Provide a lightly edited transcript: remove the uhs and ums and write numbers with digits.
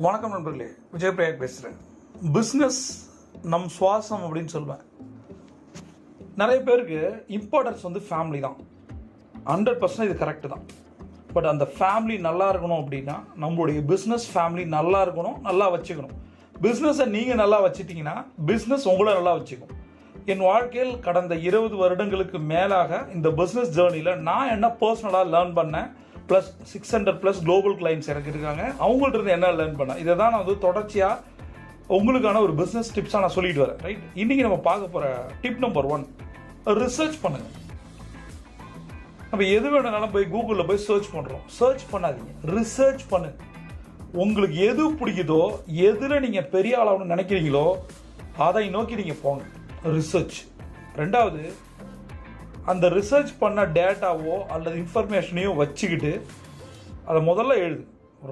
வணக்கம் நண்பர்களே, விஜய் பிரயாக் பேசுகிறேன். பிஸ்னஸ் நம் சுவாசம் அப்படின்னு சொல்லுவேன். நிறைய பேருக்கு இம்பார்ட்டன்ஸ் வந்து ஃபேமிலி தான். 100% இது கரெக்டு தான். பட் அந்த ஃபேமிலி நல்லா இருக்கணும் அப்படின்னா நம்மளுடைய பிஸ்னஸ் ஃபேமிலி நல்லா இருக்கணும், நல்லா வச்சுக்கணும். பிஸ்னஸை நீங்கள் நல்லா வச்சுட்டிங்கன்னா பிஸ்னஸ் உங்களை நல்லா வச்சுக்கும். என் வாழ்க்கையில் கடந்த 20 வருடங்களுக்கு மேலாக இந்த பிஸ்னஸ் ஜேர்னியில் நான் என்ன பர்சனலாக லேர்ன் பண்ணேன், ப்ளஸ் 600+ குளோபல் கிளைண்ட்ஸ் எனக்கு இருக்காங்க, அவங்கள்ட்ட இருந்து என்ன லேர்ன் பண்ணேன், இதை தான் நான் வந்து தொடர்ச்சியாக உங்களுக்கான ஒரு பிஸ்னஸ் டிப்ஸாக நான் சொல்லிட்டு வரேன். ரைட், இன்றைக்கி நம்ம பார்க்க போகிற டிப் நம்பர் 1, ரிசர்ச் பண்ணுங்கள். நம்ம எது வேணுனாலும் போய் கூகுளில் போய் சர்ச் பண்ணுறோம். சர்ச் பண்ணாதீங்க, ரிசர்ச் பண்ணுங்க. உங்களுக்கு எது பிடிக்குதோ, எதில் நீங்கள் பெரிய ஆளாகணும்னு நினைக்கிறீங்களோ அதை நோக்கி நீங்கள் போங்க. ரிசர்ச். ரெண்டாவது, அந்த ரிசர்ச் பண்ண டேட்டாவோ அல்லது இன்ஃபர்மேஷனையோ வச்சுக்கிட்டு அதை முதல்ல எழுது.